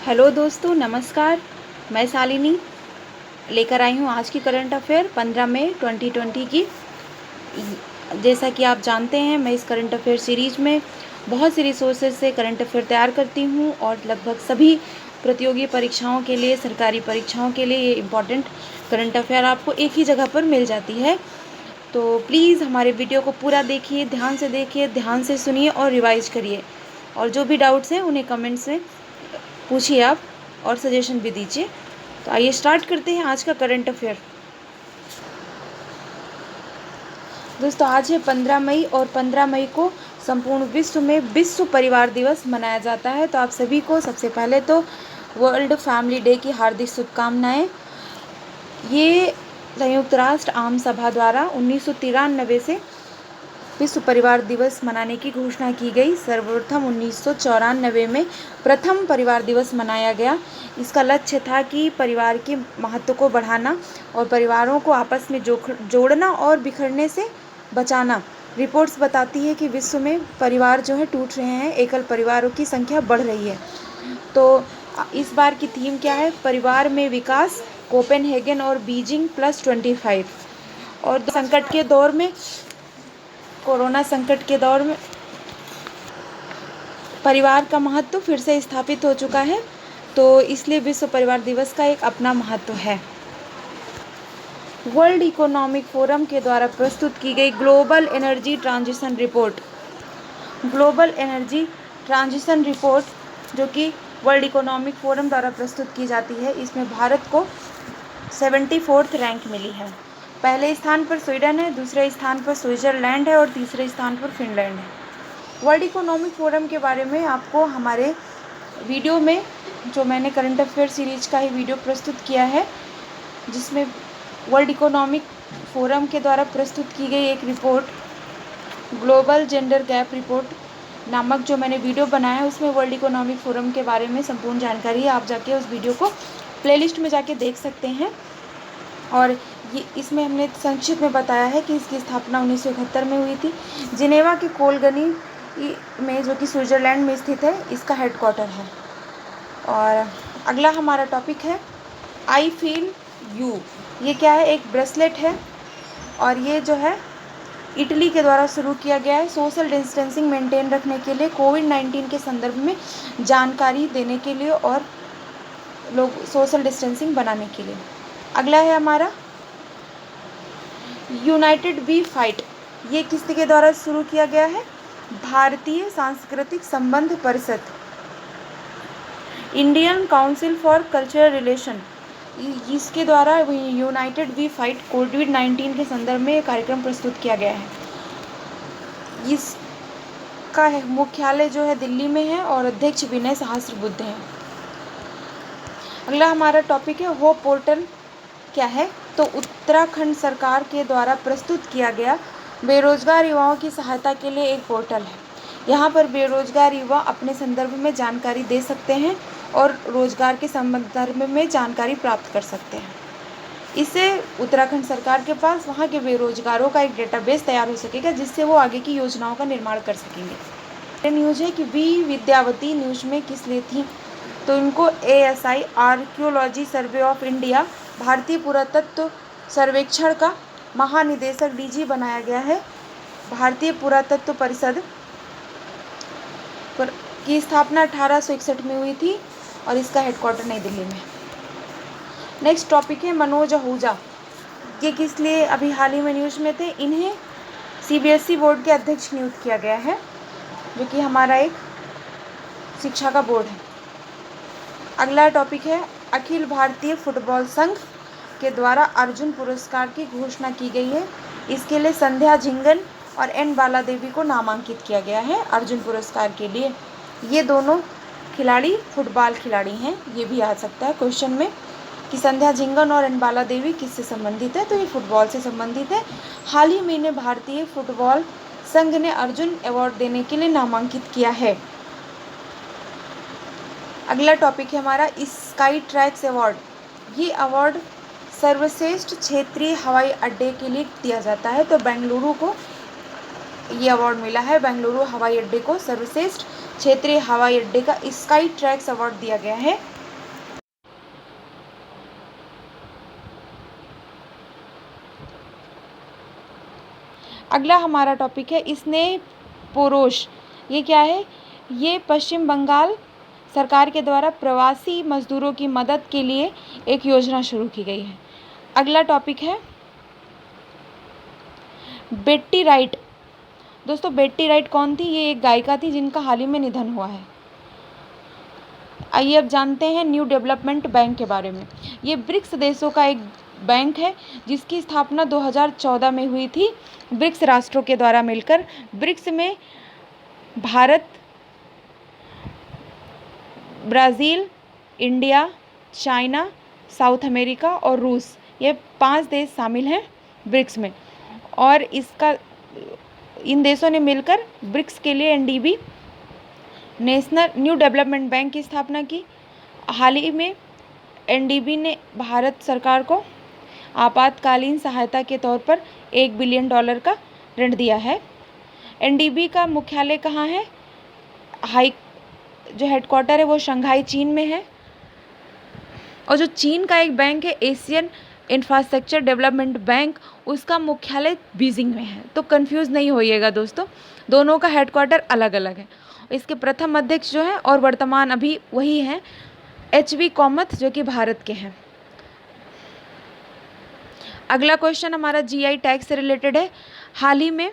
Hello दोस्तों, नमस्कार। मैं शालिनी लेकर आई हूँ आज की करंट अफेयर 15 मई 2020 की। जैसा कि आप जानते हैं, मैं इस करंट अफेयर सीरीज में बहुत सी रिसोर्सेज से करंट अफेयर तैयार करती हूँ और लगभग सभी प्रतियोगी परीक्षाओं के लिए, सरकारी परीक्षाओं के लिए ये इम्पॉर्टेंट करंट अफेयर आपको एक ही जगह पर मिल जाती है। तो प्लीज़ हमारे वीडियो को पूरा देखिए, ध्यान से सुनिए और रिवाइज करिए। और जो भी डाउट्स हैं उन्हें कमेंट्स में पूछिए आप, और सजेशन भी दीजिए। तो आइए स्टार्ट करते हैं आज का करंट अफेयर। दोस्तों, आज है 15 मई और 15 मई को संपूर्ण विश्व में विश्व परिवार दिवस मनाया जाता है। तो आप सभी को सबसे पहले तो वर्ल्ड फैमिली डे की हार्दिक शुभकामनाएं। ये संयुक्त राष्ट्र आम सभा द्वारा 1993 से विश्व परिवार दिवस मनाने की घोषणा की गई। सर्वप्रथम 1994 में प्रथम परिवार दिवस मनाया गया। इसका लक्ष्य था कि परिवार के महत्व को बढ़ाना और परिवारों को आपस में जोड़ना और बिखरने से बचाना। रिपोर्ट्स बताती है कि विश्व में परिवार जो है टूट रहे हैं, एकल परिवारों की संख्या बढ़ रही है। तो इस बार की थीम क्या है? परिवार में विकास, कोपेनहेगन और बीजिंग +25। और कोरोना संकट के दौर में परिवार का महत्व फिर से स्थापित हो चुका है, तो इसलिए विश्व परिवार दिवस का एक अपना महत्व है। वर्ल्ड इकोनॉमिक फोरम के द्वारा प्रस्तुत की गई ग्लोबल एनर्जी ट्रांजिशन रिपोर्ट जो कि वर्ल्ड इकोनॉमिक फोरम द्वारा प्रस्तुत की जाती है, इसमें भारत को 74th रैंक मिली है। पहले स्थान पर स्वीडन है, दूसरे स्थान पर स्विट्जरलैंड है और तीसरे स्थान पर फिनलैंड है। वर्ल्ड इकोनॉमिक फोरम के बारे में आपको हमारे वीडियो में, जो मैंने करंट अफेयर सीरीज का ही वीडियो प्रस्तुत किया है, जिसमें वर्ल्ड इकोनॉमिक फोरम के द्वारा प्रस्तुत की गई एक report, global gender gap report नामक जो मैंने वीडियो बनाया है, उसमें वर्ल्ड इकोनॉमिक फोरम के बारे में संपूर्ण जानकारी है। आप जाके उस वीडियो को प्लेलिस्ट में जाके देख सकते हैं। और ये इसमें हमने संक्षिप्त में बताया है कि इसकी स्थापना 1971 में हुई थी। जिनेवा के कोलगनी में, जो कि स्विट्जरलैंड में स्थित है, इसका हेडक्वार्टर है। और अगला हमारा टॉपिक है आई फील यू। ये क्या है? एक ब्रेसलेट है और ये जो है इटली के द्वारा शुरू किया गया है सोशल डिस्टेंसिंग मेंटेन रखने के लिए, कोविड-19 के संदर्भ में जानकारी देने के लिए और लोग सोशल डिस्टेंसिंग बनाने के लिए। अगला है हमारा यूनाइटेड वी फाइट। ये किसके द्वारा शुरू किया गया है? भारतीय सांस्कृतिक संबंध परिषद, Indian council for cultural relation, इसके द्वारा यूनाइटेड वी फाइट कोविड-19 के संदर्भ में कार्यक्रम प्रस्तुत किया गया है। इसका मुख्यालय जो है दिल्ली में है और अध्यक्ष विनय सहस्त्रबुद्धे हैं। अगला हमारा टॉपिक है होप पोर्टल। क्या है? तो उत्तराखंड सरकार के द्वारा प्रस्तुत किया गया बेरोजगार युवाओं की सहायता के लिए एक पोर्टल है। यहाँ पर बेरोजगार युवा अपने संदर्भ में जानकारी दे सकते हैं और रोजगार के संदर्भ में जानकारी प्राप्त कर सकते हैं। इससे उत्तराखंड सरकार के पास वहाँ के बेरोजगारों का एक डेटाबेस तैयार हो सकेगा, जिससे वो आगे की योजनाओं का निर्माण कर सकेंगे। न्यूज़ है कि वी विद्यावती न्यूज़ में किस लिए थी? तो इनको ASI archaeology survey of India, भारतीय पुरातत्व सर्वेक्षण का महानिदेशक DG बनाया गया है। भारतीय पुरातत्व परिषद की स्थापना 1861 में हुई थी और इसका हेडक्वार्टर नई दिल्ली में। नेक्स्ट टॉपिक है मनोज आहूजा। ये किस लिए अभी हाल ही में न्यूज़ में थे? इन्हें CBSE बोर्ड के अध्यक्ष नियुक्त किया गया है, जो कि हमारा एक शिक्षा का बोर्ड है। अगला टॉपिक है अखिल भारतीय फुटबॉल संघ के द्वारा अर्जुन पुरस्कार की घोषणा की गई है। इसके लिए संध्या झिंगन और N बाला देवी को नामांकित किया गया है अर्जुन पुरस्कार के लिए। ये दोनों खिलाड़ी फुटबॉल खिलाड़ी हैं। ये भी आ सकता है क्वेश्चन में कि संध्या झिंगन और N बाला देवी किससे संबंधित है? तो ये फुटबॉल से संबंधित है। हाल ही में इन्हें भारतीय फुटबॉल संघ ने अर्जुन अवार्ड देने के लिए नामांकित किया है। अगला टॉपिक है हमारा स्काई ट्रैक्स अवार्ड। ये अवार्ड सर्वश्रेष्ठ क्षेत्रीय हवाई अड्डे के लिए दिया जाता है। तो बेंगलुरु को ये अवार्ड मिला है। बेंगलुरु हवाई अड्डे को सर्वश्रेष्ठ क्षेत्रीय हवाई अड्डे का स्काई ट्रैक्स अवार्ड दिया गया है। अगला हमारा टॉपिक है स्नेह पोरोश। ये क्या है? ये पश्चिम बंगाल सरकार के द्वारा प्रवासी मजदूरों की मदद के लिए एक योजना शुरू की गई है। अगला टॉपिक है बेट्टी राइट। दोस्तों बेट्टी राइट कौन थी? ये एक गायिका थी जिनका हाल ही में निधन हुआ है। आइए अब जानते हैं न्यू डेवलपमेंट बैंक के बारे में। ये ब्रिक्स देशों का एक बैंक है जिसकी स्थापना 2014 में हुई थी ब्रिक्स राष्ट्रों के द्वारा मिलकर। ब्रिक्स में Bharat, Brazil, India, China, south America और रूस, ये 5 देश शामिल हैं ब्रिक्स में। और इन देशों ने मिलकर ब्रिक्स के लिए NDB national new development bank की स्थापना की। हाल ही में एनडीबी ने भारत सरकार को आपातकालीन सहायता के तौर पर $1 बिलियन का ऋण दिया है। एनडीबी का मुख्यालय कहाँ है? जो हेडक्वार्टर है वो शंघाई चीन में है। और जो चीन का एक बैंक है एशियन इंफ्रास्ट्रक्चर डेवलपमेंट बैंक, उसका मुख्यालय बीजिंग में है। तो कंफ्यूज नहीं होइएगा दोस्तों, दोनों का हेडक्वार्टर अलग अलग है। इसके प्रथम अध्यक्ष जो हैं और वर्तमान अभी वही हैं एच.वी. कामथ, जो कि भारत के हैं। अगला क्वेश्चन हमारा जीआई टैग से रिलेटेड है। हाल ही में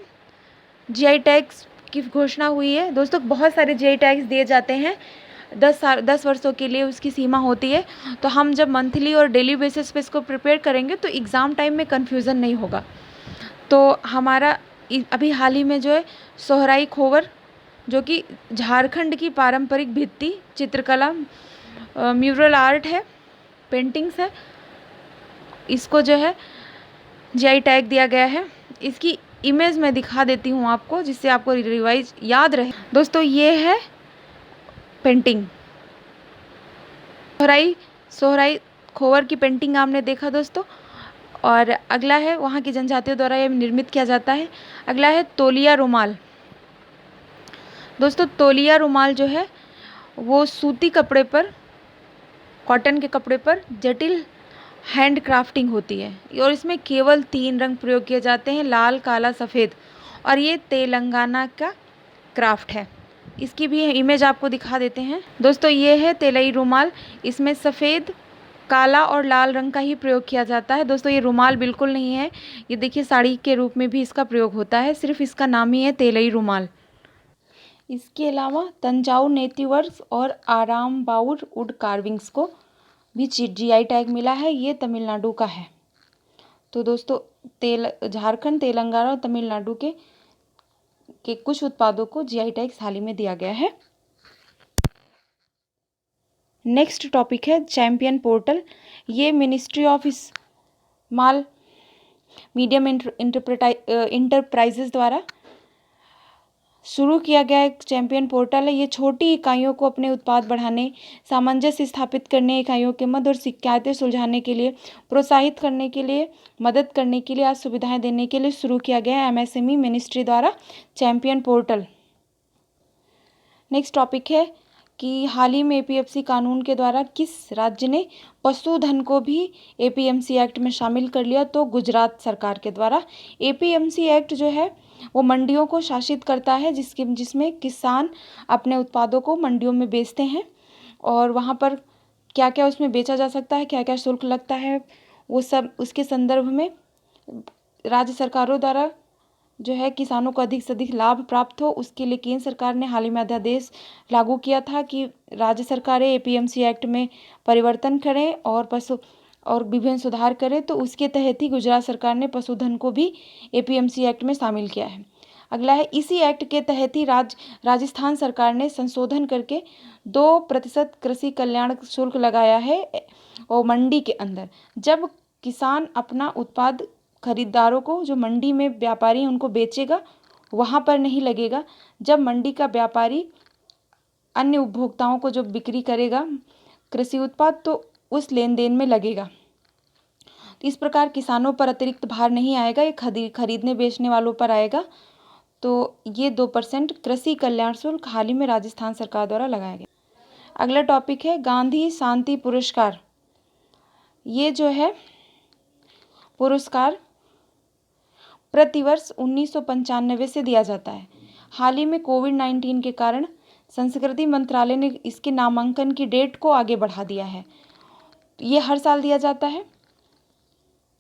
जीआई टैग्स की घोषणा हुई है। दोस्तों बहुत सारे जीआई टैग्स दिए जाते हैं, 10 वर्षों के लिए उसकी सीमा होती है। तो हम जब मंथली और डेली बेसिस पे इसको प्रिपेयर करेंगे तो एग्ज़ाम टाइम में कन्फ्यूज़न नहीं होगा। तो हमारा अभी हाल ही में जो है सोहराई खोवर, जो कि झारखंड की पारंपरिक भित्ति चित्रकला म्यूरल आर्ट है, पेंटिंग्स है, इसको जो है जीआई टैग दिया गया है। इसकी इमेज मैं दिखा देती हूँ आपको, जिससे आपको रिवाइज याद रहे। दोस्तों ये है पेंटिंग, सोहराई खोवर की पेंटिंग आपने देखा दोस्तों। और अगला है वहाँ की जनजातियों द्वारा यह निर्मित किया जाता है। अगला है तौलिया रुमाल। दोस्तों तौलिया रुमाल जो है वो सूती कपड़े पर, कॉटन के कपड़े पर जटिल हैंड क्राफ्टिंग होती है और इसमें केवल 3 रंग प्रयोग किए जाते हैं, लाल, काला, सफ़ेद। और ये तेलंगाना का क्राफ्ट है। इसकी भी इमेज आपको दिखा देते हैं। दोस्तों ये है तेलई रुमाल, इसमें सफ़ेद, काला और लाल रंग का ही प्रयोग किया जाता है। दोस्तों ये रुमाल बिल्कुल नहीं है, ये देखिए साड़ी के रूप में भी इसका प्रयोग होता है, सिर्फ इसका नाम ही है तेलई रुमाल। इसके अलावा तंजाउर नेतिवर्स और आरामबाउर वुड कार्विंग्स को भी जीआई टैग मिला है। ये तमिलनाडु का है। तो दोस्तों झारखंड, तेलंगाना और तमिलनाडु के कुछ उत्पादों को जीआई टैग हाल ही में दिया गया है। नेक्स्ट टॉपिक है चैंपियन पोर्टल। ये ministry of small medium enterprises द्वारा शुरू किया गया एक चैंपियन पोर्टल है। ये छोटी इकाइयों को अपने उत्पाद बढ़ाने, सामंजस्य स्थापित करने, इकाइयों के मध्य और शिकायतें सुलझाने के लिए प्रोत्साहित करने के लिए, मदद करने के लिए, आज सुविधाएं देने के लिए शुरू किया गया है एमएसएमई मिनिस्ट्री द्वारा चैंपियन पोर्टल। नेक्स्ट टॉपिक है कि हाल ही में एपीएमसी कानून के द्वारा किस राज्य ने पशुधन को भी एपीएमसी एक्ट में शामिल कर लिया? तो गुजरात सरकार के द्वारा। एपीएमसी एक्ट जो है वो मंडियों को शासित करता है, जिसमें किसान अपने उत्पादों को मंडियों में बेचते हैं और वहाँ पर क्या क्या उसमें बेचा जा सकता है, क्या क्या शुल्क लगता है, वो सब उसके संदर्भ में राज्य सरकारों द्वारा जो है किसानों को अधिक से अधिक लाभ प्राप्त हो, उसके लिए केंद्र सरकार ने हाल ही में अध्यादेश लागू किया था कि राज्य सरकारें एपीएमसी एक्ट में परिवर्तन करें और विभिन्न सुधार करें। तो उसके तहत ही गुजरात सरकार ने पशुधन को भी एपीएमसी एक्ट में शामिल किया है। अगला है इसी एक्ट के तहत ही राजस्थान सरकार ने संशोधन करके 2% कृषि कल्याण शुल्क लगाया है और मंडी के अंदर जब किसान अपना उत्पाद खरीदारों को, जो मंडी में व्यापारी हैं उनको बेचेगा, वहाँ पर नहीं लगेगा। जब मंडी का व्यापारी अन्य उपभोक्ताओं को जो बिक्री करेगा कृषि उत्पाद, तो उस लेन देन में लगेगा। तो इस प्रकार किसानों पर अतिरिक्त भार नहीं आएगा, ये खरीदने बेचने वालों पर आएगा। तो ये 2% कृषि कल्याण शुल्क हाल ही में राजस्थान सरकार द्वारा लगाया गया। अगला टॉपिक है गांधी शांति पुरस्कार। ये जो है पुरस्कार प्रतिवर्ष 1995 से दिया जाता है। हाल ही में कोविड-19 के कारण संस्कृति मंत्रालय ने इसके नामांकन की डेट को आगे बढ़ा दिया है। ये हर साल दिया जाता है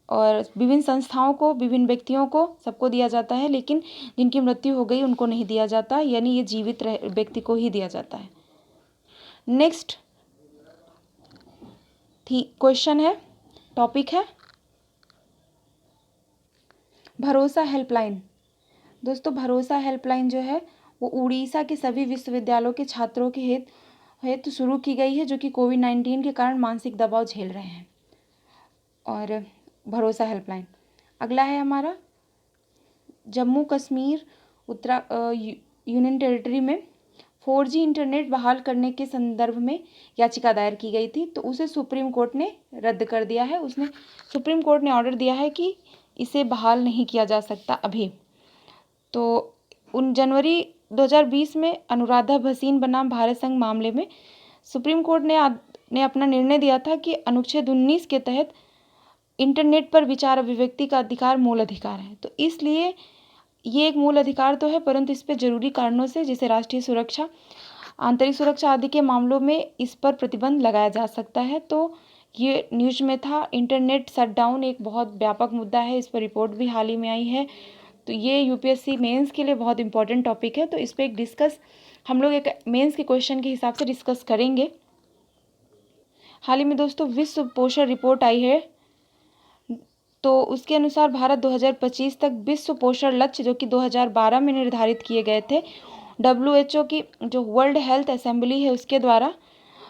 और विभिन्न संस्थाओं को, विभिन्न व्यक्तियों को, सबको दिया जाता है, लेकिन जिनकी मृत्यु हो गई उनको नहीं दिया जाता, यानी ये जीवित व्यक्ति को ही दिया जाता है। नेक्स्ट क्वेश्चन है, टॉपिक है भरोसा हेल्पलाइन। दोस्तों, भरोसा हेल्पलाइन जो है वो उड़ीसा के सभी विश्वविद्यालयों के छात्रों के हेतु शुरू की गई है, जो कि कोविड-19 के कारण मानसिक दबाव झेल रहे हैं। और भरोसा हेल्पलाइन अगला है हमारा, जम्मू कश्मीर यूनियन टेरिटरी में 4G इंटरनेट बहाल करने के संदर्भ में याचिका दायर की गई थी, तो उसे सुप्रीम कोर्ट ने रद्द कर दिया है। सुप्रीम कोर्ट ने ऑर्डर दिया है कि इसे बहाल नहीं किया जा सकता अभी। तो जनवरी 2020 में अनुराधा भसीन बनाम भारत संघ मामले में सुप्रीम कोर्ट ने अपना निर्णय दिया था कि अनुच्छेद 19 के तहत इंटरनेट पर विचार अभिव्यक्ति का अधिकार मूल अधिकार है। तो इसलिए ये एक मूल अधिकार तो है, परंतु इस पर जरूरी कारणों से, जैसे राष्ट्रीय सुरक्षा, आंतरिक सुरक्षा आदि के मामलों में इस पर प्रतिबंध लगाया जा सकता है। तो ये न्यूज़ में था। इंटरनेट शटडाउन एक बहुत व्यापक मुद्दा है, इस पर रिपोर्ट भी हाल ही में आई है। तो ये यूपीएससी मेंस के लिए बहुत इंपॉर्टेंट टॉपिक है, तो इस पर हम लोग एक मेंस के क्वेश्चन के हिसाब से डिस्कस करेंगे। हाल ही में दोस्तों विश्व पोषण रिपोर्ट आई है, तो उसके अनुसार भारत 2025 तक विश्व पोषण लक्ष्य, जो कि 2012 में निर्धारित किए गए थे WHO की जो वर्ल्ड हेल्थ असेंबली है उसके द्वारा,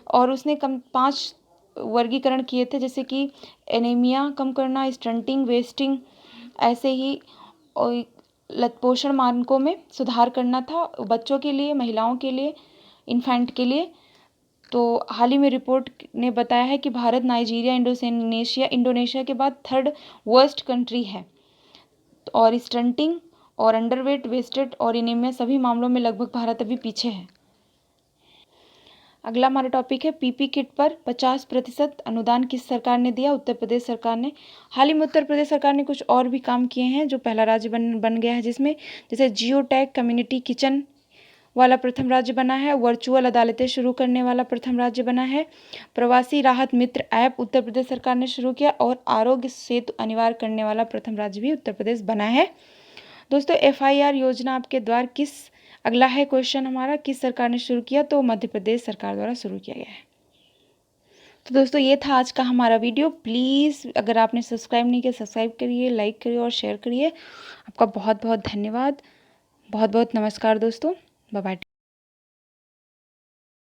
और उसने 5 वर्गीकरण किए थे, जैसे कि एनीमिया कम करना, स्टंटिंग, वेस्टिंग, ऐसे ही पोषण मानकों में सुधार करना था बच्चों के लिए, महिलाओं के लिए, इन्फेंट के लिए। तो हाल ही में रिपोर्ट ने बताया है कि भारत नाइजीरिया, इंडोनेशिया के बाद 3rd वर्स्ट कंट्री है, और स्टंटिंग और अंडरवेट, वेस्टेड और एनीमिया सभी मामलों में लगभग भारत अभी पीछे है। अगला हमारा टॉपिक है पीपी किट पर 50% अनुदान किस सरकार ने दिया? उत्तर प्रदेश सरकार ने। हाल ही में उत्तर प्रदेश सरकार ने कुछ और भी काम किए हैं, जो पहला राज्य बन गया है, जिसमें जैसे जियो टैग कम्युनिटी किचन वाला प्रथम राज्य बना है, वर्चुअल अदालतें शुरू करने वाला प्रथम राज्य बना है, प्रवासी राहत मित्र ऐप उत्तर प्रदेश सरकार ने शुरू किया, और आरोग्य सेतु अनिवार्य करने वाला प्रथम राज्य भी उत्तर प्रदेश बना है। दोस्तों, FIR योजना आपके द्वार अगला है क्वेश्चन हमारा, किस सरकार ने शुरू किया? तो मध्य प्रदेश सरकार द्वारा शुरू किया गया है। तो दोस्तों, ये था आज का हमारा वीडियो। प्लीज़ अगर आपने सब्सक्राइब नहीं किया, सब्सक्राइब करिए, लाइक करिए और शेयर करिए। आपका बहुत बहुत धन्यवाद। बहुत बहुत नमस्कार दोस्तों। Bye bye.